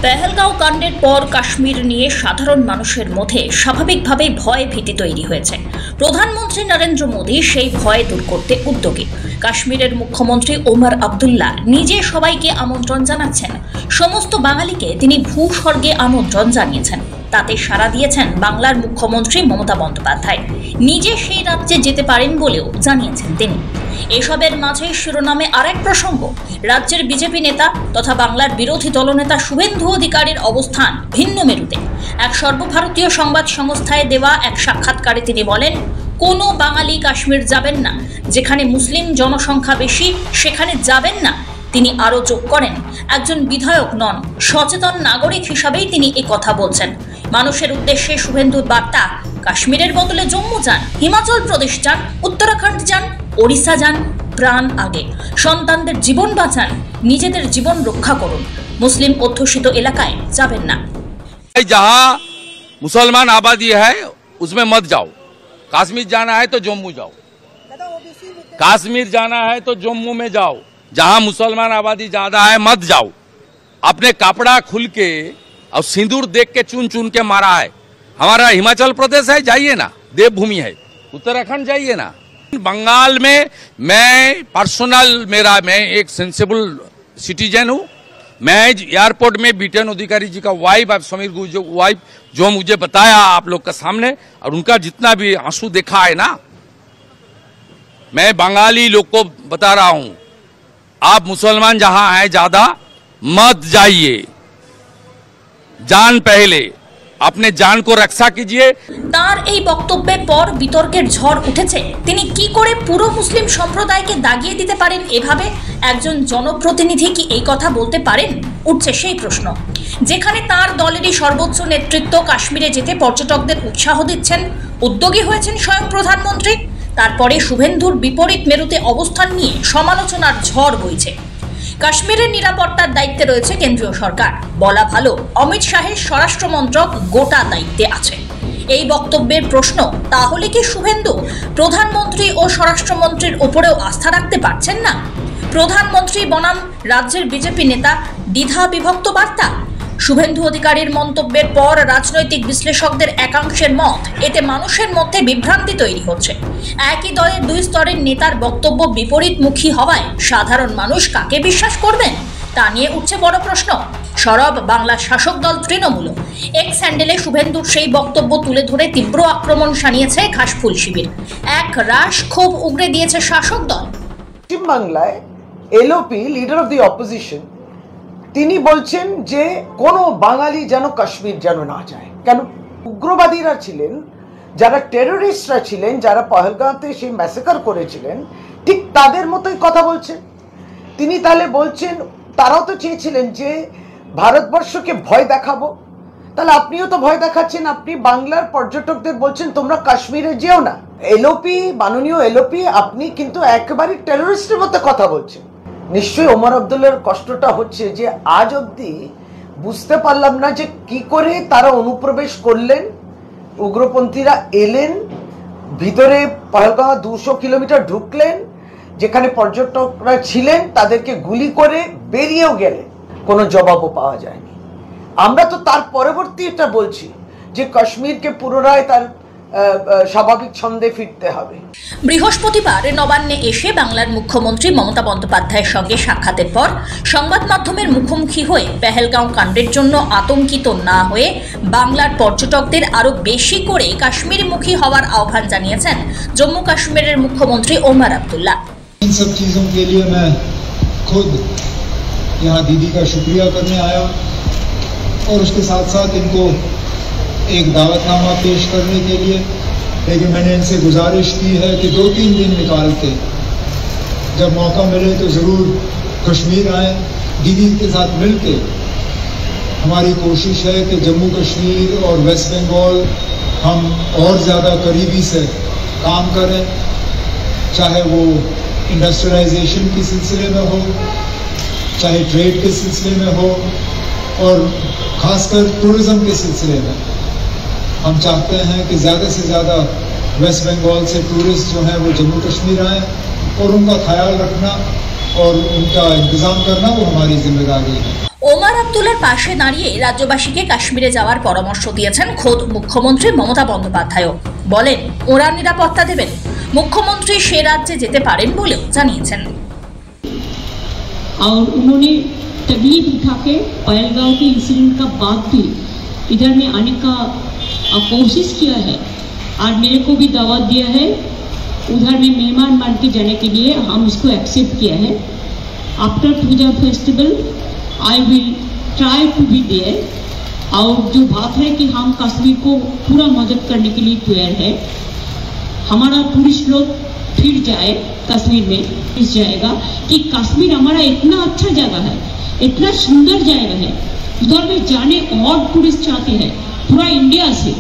পেহেলগাঁও কাণ্ডের পর কাশ্মীর নিয়ে সাধারণ মানুষের মধ্যে স্বাভাবিকভাবেই ভয় ভীতি তৈরি হয়েছে। প্রধানমন্ত্রী নরেন্দ্র মোদী সেই ভয় দূর করতে উদ্যোগী। কাশ্মীরের মুখ্যমন্ত্রী ওমর আবদুল্লাহ নিজে সবাইকে আমন্ত্রণ জানাচ্ছেন। সমস্ত বাঙালিকে তিনি ভূস্বর্গে আমন্ত্রণ জানিয়েছেন। তাতে সাড়া দিয়েছেন বাংলার মুখ্যমন্ত্রী মমতা বন্দ্যোপাধ্যায়। নিজে সেই রাজ্যে যেতে পারেন বলেও জানিয়েছেন তিনি। এসবের মাঝে শিরোনামে আরেক প্রসঙ্গ, রাজ্যের বিজেপি নেতা তথা বাংলার বিরোধী দলনেতা শুভেন্দু অধিকারীর অবস্থান ভিন্ন মেরুতে। এক সর্বভারতীয় সংবাদ সংস্থায় দেওয়া এক সাক্ষাৎকারে তিনি বলেন, কোনো বাঙালি কাশ্মীর যাবেন না, যেখানে মুসলিম জনসংখ্যা বেশি সেখানে যাবেন না। তিনি আরও যোগ করেন, একজন বিধায়ক নন, সচেতন নাগরিক হিসাবেই তিনি এই কথা বলছেন। মানুষের উদ্দেশ্যে শুভেন্দুর বার্তা, কাশ্মীরের বদলে জম্মু যান, হিমাচল প্রদেশ যান, উত্তরাখণ্ড যান, ওড়িশা যান, প্রাণ আগে, সন্তানদের জীবন বাঁচান, নিজেদের জীবন রক্ষা করুন, মুসলিম অধ্যুষিত এলাকায় যাবেন না। जहाँ मुसलमान आबादी है उसमें मत जाओ। कश्मीर जाना है तो जम्मू जाओ, कश्मीर जाना है तो जम्मू में जाओ। जहाँ मुसलमान आबादी ज्यादा है मत जाओ। अपने कपड़ा खुल के और सिंदूर देख के चुन चुन के मारा है। हमारा हिमाचल प्रदेश है, जाइए ना, देवभूमि है। उत्तराखंड जाइए ना। बंगाल में मैं पर्सनल मैं एक सेंसिबल सिटीजन हूँ। मैं एयरपोर्ट में बीटेन अधिकारी जी का वाइफ समीर वाइफ जो मुझे बताया आप लोग के सामने, और उनका जितना भी आंसू देखा है ना, मैं बंगाली लोग को बता रहा हूँ, आप मुसलमान जहां हैं ज्यादा मत जाइए। जान पहले, अपने जान को रक्षा कीजिए। তার এই বক্তব্যের পর বিতর্কের ঝড় উঠেছে। তিনি কি করে পুরো মুসলিম সম্প্রদায়কে দাগিয়ে দিতে পারেন এভাবে? একজন জনপ্রতিনিধি কি এই কথা বলতে পারেন? উঠছে সেই প্রশ্ন। যেখানে তার দলেরই সর্বোচ্চ নেতৃত্ব কাশ্মীরে যেতে পর্যটকদের উৎসাহ দিচ্ছেন, উদ্যোগী হয়েছেন স্বয়ং প্রধানমন্ত্রী, তারপরে শুভেন্দুর বিপরীত মেরুতে অবস্থান নিয়ে সমালোচনার ঝড় বইছে। কাশ্মীরের নিরাপত্তার দায়িত্বে রয়েছে কেন্দ্রীয় সরকার। বলা ভালো, অমিত শাহের স্বরাষ্ট্র মন্ত্রক গোটা দায়িত্বে আছে। এই বক্তব্যের প্রশ্ন, তাহলে কি শুভেন্দু প্রধানমন্ত্রী ও স্বরাষ্ট্রমন্ত্রীর ওপরেও আস্থা রাখতে পারছেন না? প্রধানমন্ত্রী বনাম রাজ্যের বিজেপি নেতা, দ্বিধা বিভক্ত বার্তা। শুভেন্দু অধিকারীর মন্তব্যের পর রাজনৈতিক বিশ্লেষকদের একাংশের মত, এতে মানুষের মধ্যে বিভ্রান্তি তৈরি হচ্ছে। একই দলের দুই স্তরের নেতার বক্তব্য বিপরীতমুখী হওয়ায় সাধারণ মানুষ কাকে বিশ্বাস করবেন তা নিয়ে উঠছে বড় প্রশ্ন। সরব বাংলার শাসক দল তৃণমূল এক্স হ্যান্ডেলে শুভেন্দুর সেই বক্তব্য তুলে ধরে তীব্র আক্রমণ শানিয়েছে ঘাসফুল শিবির। এক রাশ ক্ষোভ উগরে দিয়েছে শাসক দল। পশ্চিম বাংলায় LOP, leader of the opposition, তিনি বলছেন যে কোনো বাঙালি যেন কাশ্মীর যেন না যায়। কেন? উগ্রবাদীরা ছিলেন, যারা টেররিস্টরা ছিলেন, যারা পহেলগাঁওতে সেই ম্যাসেকার করেছিলেন, ঠিক তাদের মতোই কথা বলছেন তিনি। তাহলে বলছেন তারাও তো চেয়েছিলেন যে ভারতবর্ষকে ভয় দেখাবো, তাহলে আপনিও তো ভয় দেখাচ্ছেন। আপনি বাংলার পর্যটকদের বলছেন তোমরা কাশ্মীরে যেও না। এলওপি, মাননীয় এলওপি, আপনি কিন্তু একেবারে টেররিস্টের মতো কথা বলছেন। নিশ্চয়ই ওমর আবদুল্লাহর কষ্টটা হচ্ছে যে আজ অবধি বুঝতে পারলাম না যে কি করে তারা অনুপ্রবেশ করলেন, উগ্রপন্থীরা এলেন ভিতরে, পহেলগাঁও 200 কিলোমিটার ঢুকলেন, যেখানে পর্যটকরা ছিলেন তাদেরকে গুলি করে বেরিয়েও গেলেন, কোনো জবাবও পাওয়া যায়নি। আমরা তো তার পরবর্তী এটা বলছি যে কাশ্মীরকে পুনরায় তার স্বাভাবিক ছন্দে ফিরতে হবে। বৃহস্পতিবার নবান্নে এসে বাংলার মুখ্যমন্ত্রী মমতা বন্দ্যোপাধ্যায়ের সঙ্গে সাক্ষাতের পর সংবাদ মাধ্যমের মুখোমুখি হয়ে পেহেলগাঁও কাণ্ডের জন্য আতঙ্কিত না হয়ে বাংলার পর্যটকদের আরো বেশি করে কাশ্মীরমুখী হওয়ার আহ্বান জানিয়েছেন জম্মু কাশ্মীরের মুখ্যমন্ত্রী ওমর আবদুল্লাহ। इन सब चीज़ों के लिए मैं खुद यहाँ दीदी का शुक्रिया करने आया और उसके साथ साथ इनको एक दावतनामा पेश करने के लिए। लेकिन मैंने इनसे गुजारिश की है कि 2-3 दिन निकाल के जब मौका मिले तो ज़रूर कश्मीर आएँ। दीदी के साथ मिल के हमारी कोशिश है कि जम्मू कश्मीर और वेस्ट बंगाल हम और ज़्यादा करीबी से काम करें, चाहे वो इंडस्ट्रियलाइजेशन के सिलसिले में हो, चाहे ट्रेड के सिलसिले में हो, और ख़ासकर टूरिज़म के सिलसिले में। हम चाहते हैं कि ज़्यादा से ज़्यादा वेस्ट बंगाल से टूरिस्ट जो हैं वो जम्मू कश्मीर आएँ, और उनका ख्याल रखना और उनका इंतज़ाम करना वो हमारी जिम्मेदारी है। ওমর আব্দুল্লার পাশে দাঁড়িয়ে রাজ্যবাসীকে কাশ্মীরে যাওয়ার পরামর্শ দিয়েছেন খোদ মুখ্যমন্ত্রী মমতা বন্দ্যোপাধ্যায়ও। বলেন ওরা নিরাপত্তা দেবেন, মুখ্যমন্ত্রী সে রাজ্যে যেতে পারেন বলেও জানিয়েছেন। और उन्होंने तकलीफ उठा के पहलगांव के इंसिडेंट का बाद भी इधर में आने का कोशिश किया है और मेरे को भी दावत दिया है। उधर में मेहमान मान के जाने के लिए हम इसको एक्सेप्ट किया है। After Puja festival I will try to be there. और जो बात है कि हम कश्मीर को पूरा मदद करने के लिए तैयार है। हमारा टूरिस्ट लोग फिर जाए कश्मीर में, इस जाएगा कि कश्मीर हमारा इतना अच्छा जगह है, इतना सुंदर जगह है। उधर में जाने और टूरिस्ट चाहते हैं पूरा इंडिया से,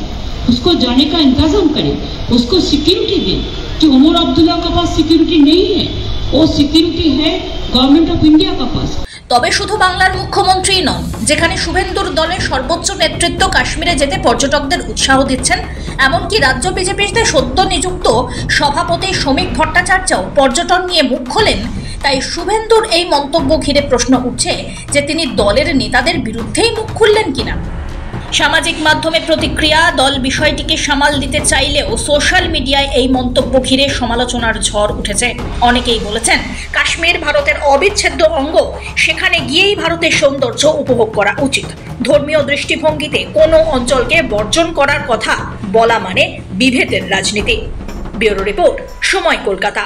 उसको जाने का इंतजाम करें, उसको सिक्योरिटी दें। जो उमर अब्दुल्ला के पास सिक्योरिटी नहीं है, वो सिक्योरिटी है गवर्नमेंट ऑफ इंडिया के पास। তবে শুধু বাংলার মুখ্যমন্ত্রী নন, যেখানে শুভেন্দুর দলের সর্বোচ্চ নেতৃত্ব কাশ্মীরে যেতে পর্যটকদের উৎসাহ দিচ্ছেন, এমনকি রাজ্য বিজেপিতে সদ্য নিযুক্ত সভাপতি শ্রমিক ভট্টাচার্যও পর্যটন নিয়ে মুখ খোলেন। তাই শুভেন্দুর এই মন্তব্য ঘিরে প্রশ্ন উঠছে যে তিনি দলের নেতাদের বিরুদ্ধেই মুখ খুললেন কিনা। সামাজিক মাধ্যমে প্রতিক্রিয়া, দল বিষয়টিকে সামাল দিতে চাইলেও সোশ্যাল মিডিয়ায় এই মন্তব্য ঘিরে সমালোচনার ঝড় উঠেছে। অনেকেই বলেছেন কাশ্মীর ভারতের অবিচ্ছেদ্য অঙ্গ, সেখানে গিয়েই ভারতের সৌন্দর্য উপভোগ করা উচিত। ধর্মীয় দৃষ্টিভঙ্গিতে কোনো অঞ্চলকে বর্জন করার কথা বলা মানে বিভেদের রাজনীতি। ব্যুরো রিপোর্ট, সময়, কলকাতা।